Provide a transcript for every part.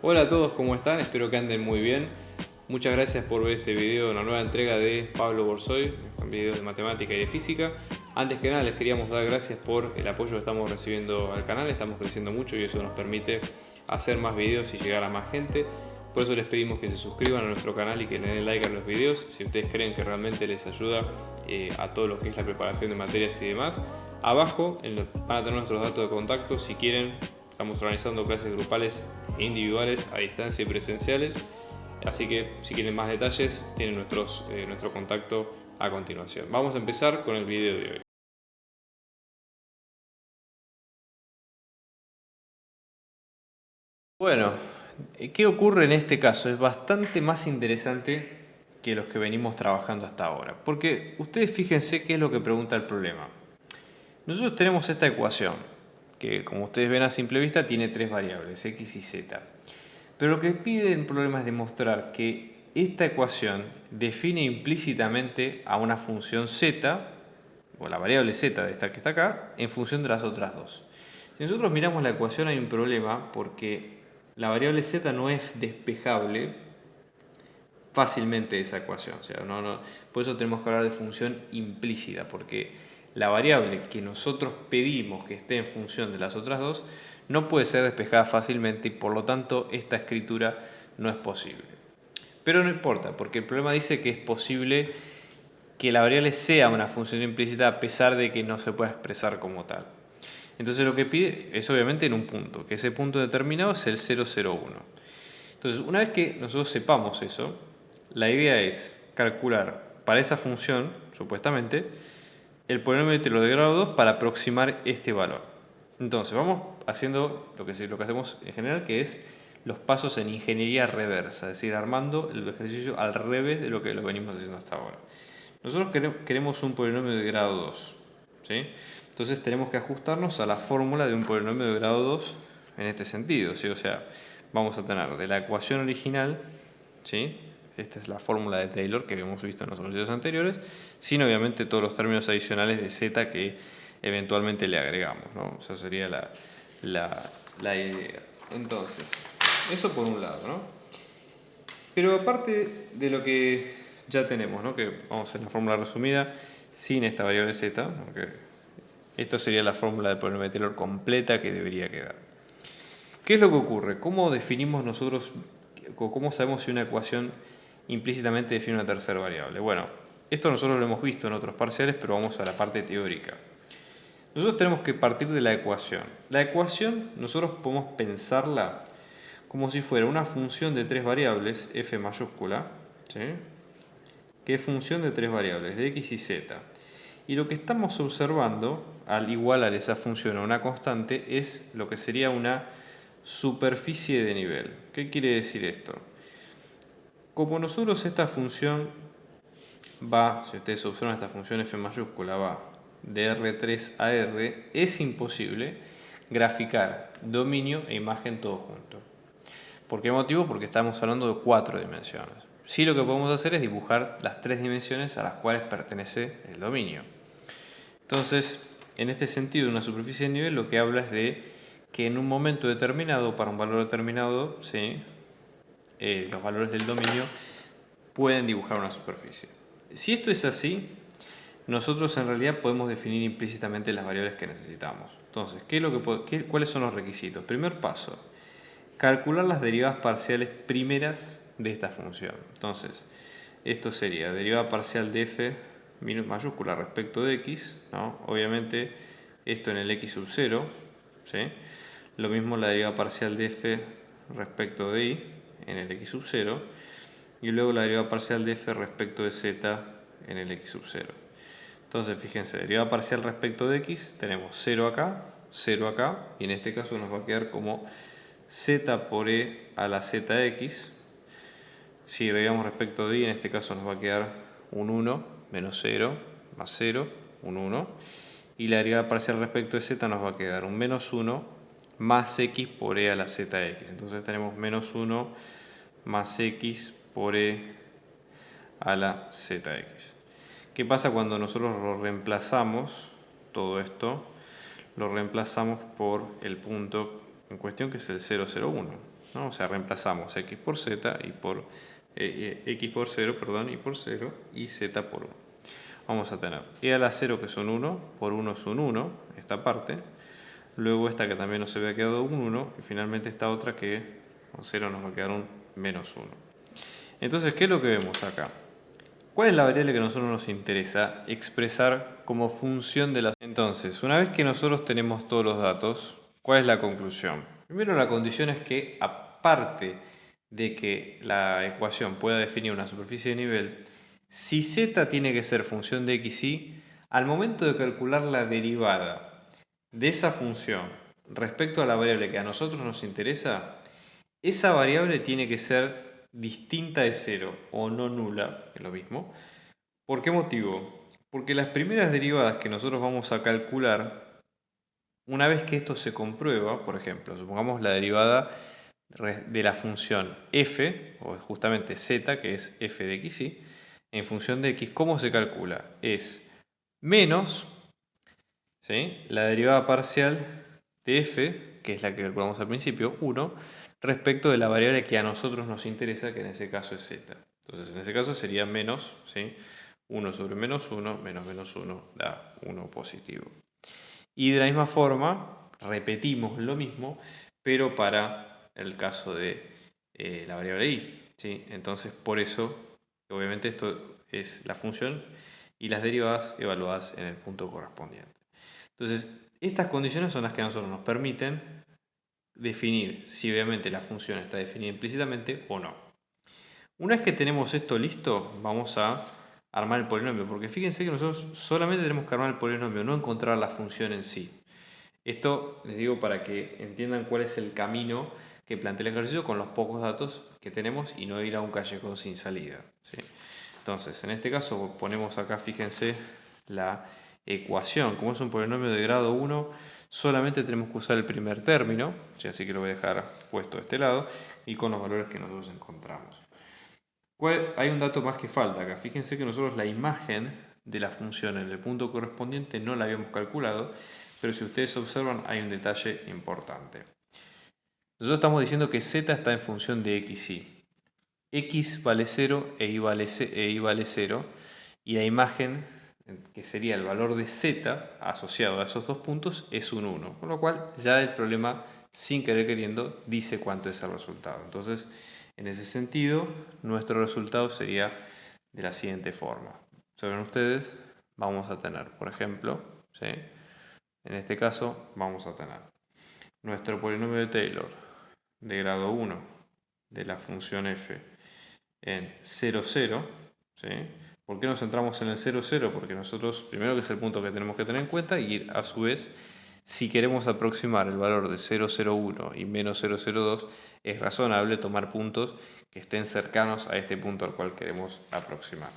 Hola a todos, ¿cómo están? Espero que anden muy bien. Muchas gracias por ver este video, una nueva entrega de Pablo Borsoy, con videos de matemática y de física. Antes que nada les queríamos dar gracias por el apoyo que estamos recibiendo al canal, estamos creciendo mucho y eso nos permite hacer más videos y llegar a más gente. Por eso les pedimos que se suscriban a nuestro canal y que le den like a los videos si ustedes creen que realmente les ayuda a todo lo que es la preparación de materias y demás. Abajo van a tener nuestros datos de contacto si quieren. Estamos organizando clases grupales e individuales a distancia y presenciales. Así que si quieren más detalles tienen nuestro contacto a continuación. Vamos a empezar con el video de hoy. Bueno, ¿qué ocurre en este caso? Es bastante más interesante que los que venimos trabajando hasta ahora. Porque ustedes fíjense qué es lo que pregunta el problema. Nosotros tenemos esta ecuación, que como ustedes ven a simple vista tiene tres variables, x y z. Pero lo que pide el problema es demostrar que esta ecuación define implícitamente a una función z, o la variable z de esta que está acá, en función de las otras dos. Si nosotros miramos la ecuación hay un problema porque la variable z no es despejable fácilmente esa ecuación. O sea, por eso tenemos que hablar de función implícita, porque la variable que nosotros pedimos que esté en función de las otras dos no puede ser despejada fácilmente y por lo tanto esta escritura no es posible. Pero no importa, porque el problema dice que es posible que la variable sea una función implícita a pesar de que no se pueda expresar como tal. Entonces lo que pide es obviamente en un punto, que ese punto determinado es el 0,01. Entonces una vez que nosotros sepamos eso, la idea es calcular para esa función, supuestamente, el polinomio de Taylor de grado 2 para aproximar este valor. Entonces vamos haciendo lo que hacemos en general, que es los pasos en ingeniería reversa, es decir, armando el ejercicio al revés de lo que lo venimos haciendo hasta ahora. Nosotros queremos un polinomio de grado 2, ¿sí? Entonces tenemos que ajustarnos a la fórmula de un polinomio de grado 2 en este sentido, ¿sí? O sea, vamos a tener de la ecuación original, ¿sí? Esta es la fórmula de Taylor que hemos visto en los ejercicios anteriores, sin obviamente todos los términos adicionales de z que eventualmente le agregamos, ¿no? O sea, sería la idea. Entonces, eso por un lado, ¿no? Pero aparte de lo que ya tenemos, ¿no? Que vamos a hacer la fórmula resumida sin esta variable z, aunque esto sería la fórmula del polinomio de Taylor completa que debería quedar. ¿Qué es lo que ocurre? ¿Cómo definimos nosotros, cómo sabemos si una ecuación implícitamente define una tercera variable? Bueno, esto nosotros lo hemos visto en otros parciales, pero vamos a la parte teórica. Nosotros tenemos que partir de la ecuación. La ecuación nosotros podemos pensarla como si fuera una función de tres variables, f mayúscula, ¿sí? Que es función de tres variables, de x y z. Y lo que estamos observando, al igualar esa función a una constante, es lo que sería una superficie de nivel. ¿Qué quiere decir esto? Como nosotros esta función va, si ustedes observan esta función f mayúscula va de R3 a R, es imposible graficar dominio e imagen todo junto. ¿Por qué motivo? Porque estamos hablando de 4 dimensiones. Sí, lo que podemos hacer es dibujar las 3 dimensiones a las cuales pertenece el dominio. Entonces, en este sentido, una superficie de nivel lo que habla es de que en un momento determinado, para un valor determinado, ¿sí? Los valores del dominio pueden dibujar una superficie. Si esto es así, nosotros en realidad podemos definir implícitamente las variables que necesitamos. Entonces, ¿cuáles son los requisitos? Primer paso, calcular las derivadas parciales primeras de esta función. Entonces, esto sería derivada parcial de f mayúscula respecto de x, ¿no? Obviamente esto en el x sub 0, ¿sí? Lo mismo la derivada parcial de f respecto de y en el x sub 0 y luego la derivada parcial de f respecto de z en el x sub 0. Entonces fíjense, derivada parcial respecto de x tenemos 0 acá y en este caso nos va a quedar como z por e a la zx. Si derivamos respecto de y, en este caso nos va a quedar un 1 menos 0 más 0, un 1. Y la derivada parcial respecto de z nos va a quedar un menos 1 más x por e a la zx. Entonces tenemos menos 1 más x por e a la zx. ¿Qué pasa cuando nosotros lo reemplazamos, todo esto, lo reemplazamos por el punto en cuestión que es el 0,01? ¿no? O sea, reemplazamos x por z y por x por 0, perdón, y por 0 y z por 1. Vamos a tener e a la 0 que son 1, por 1 es un 1, esta parte. Luego esta que también nos había quedado un 1 y finalmente esta otra que con 0 nos va a quedar un menos 1. Entonces, ¿qué es lo que vemos acá? ¿Cuál es la variable que a nosotros nos interesa expresar como función de la... Entonces, una vez que nosotros tenemos todos los datos, ¿cuál es la conclusión? Primero, la condición es que, aparte de que la ecuación pueda definir una superficie de nivel, si z tiene que ser función de x, y, al momento de calcular la derivada de esa función respecto a la variable que a nosotros nos interesa, esa variable tiene que ser distinta de 0 o no nula, que es lo mismo. ¿Por qué motivo? Porque las primeras derivadas que nosotros vamos a calcular, una vez que esto se comprueba, por ejemplo, supongamos la derivada de la función f, o justamente z, que es f de x, y, en función de x, ¿cómo se calcula? Es menos, ¿sí?, la derivada parcial de f, que es la que calculamos al principio, 1, respecto de la variable que a nosotros nos interesa, que en ese caso es z. Entonces, en ese caso sería menos, ¿sí?, 1 sobre menos 1, menos 1 da 1 positivo. Y de la misma forma, repetimos lo mismo, pero para el caso de la variable y, ¿sí? Entonces, por eso, obviamente esto es la función y las derivadas evaluadas en el punto correspondiente. Entonces, estas condiciones son las que a nosotros nos permiten definir si obviamente la función está definida implícitamente o no. Una vez que tenemos esto listo, vamos a armar el polinomio, porque fíjense que nosotros solamente tenemos que armar el polinomio, no encontrar la función en sí. Esto les digo para que entiendan cuál es el camino que plantea el ejercicio con los pocos datos que tenemos y no ir a un callejón sin salida, ¿sí? Entonces, en este caso ponemos acá, fíjense, la ecuación. Como es un polinomio de grado 1, solamente tenemos que usar el primer término, ¿sí? Así que lo voy a dejar puesto de este lado y con los valores que nosotros encontramos. Hay un dato más que falta acá. Fíjense que nosotros la imagen de la función en el punto correspondiente no la habíamos calculado, pero si ustedes observan hay un detalle importante. Nosotros estamos diciendo que z está en función de x, y. X vale 0 e y vale 0, y la imagen, que sería el valor de z asociado a esos dos puntos, es un 1. Con lo cual ya el problema, sin querer queriendo, dice cuánto es el resultado. Entonces, en ese sentido, nuestro resultado sería de la siguiente forma. Saben ustedes, vamos a tener, por ejemplo, ¿sí?, en este caso vamos a tener nuestro polinomio de Taylor de grado 1 de la función f en 0, 0. ¿Sí? ¿Por qué nos centramos en el 0, 0? Porque nosotros, primero, que es el punto que tenemos que tener en cuenta, y a su vez, si queremos aproximar el valor de 0,01 y menos 0,02, es razonable tomar puntos que estén cercanos a este punto al cual queremos aproximar.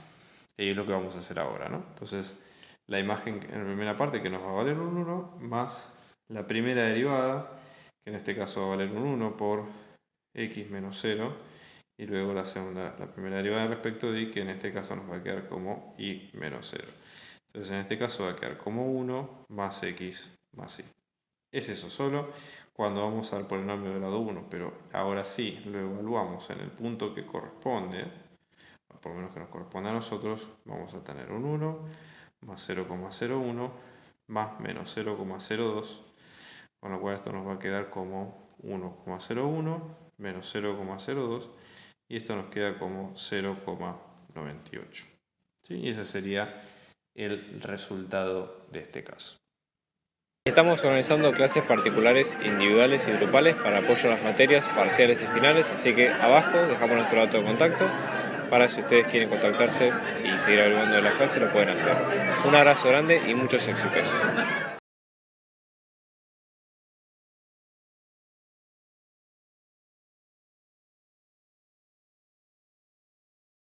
Y es lo que vamos a hacer ahora, ¿no? Entonces, la imagen en la primera parte, que nos va a valer un 1, más la primera derivada, que en este caso va a valer un 1 por x menos 0, y luego la primera derivada respecto de y, que en este caso nos va a quedar como y menos 0. Entonces, en este caso va a quedar como 1 más x más y. Es eso solo cuando vamos al polinomio de grado 1, pero ahora sí lo evaluamos en el punto que corresponde, por lo menos que nos corresponde a nosotros. Vamos a tener un 1 más 0,01 más menos 0,02, con lo cual esto nos va a quedar como 1,01 menos 0,02, y esto nos queda como 0,98. ¿Sí? Y ese sería el resultado de este caso. Estamos organizando clases particulares, individuales y grupales para apoyo a las materias parciales y finales, así que abajo dejamos nuestro dato de contacto para si ustedes quieren contactarse y seguir averiguando de la clase, lo pueden hacer. Un abrazo grande y muchos éxitos.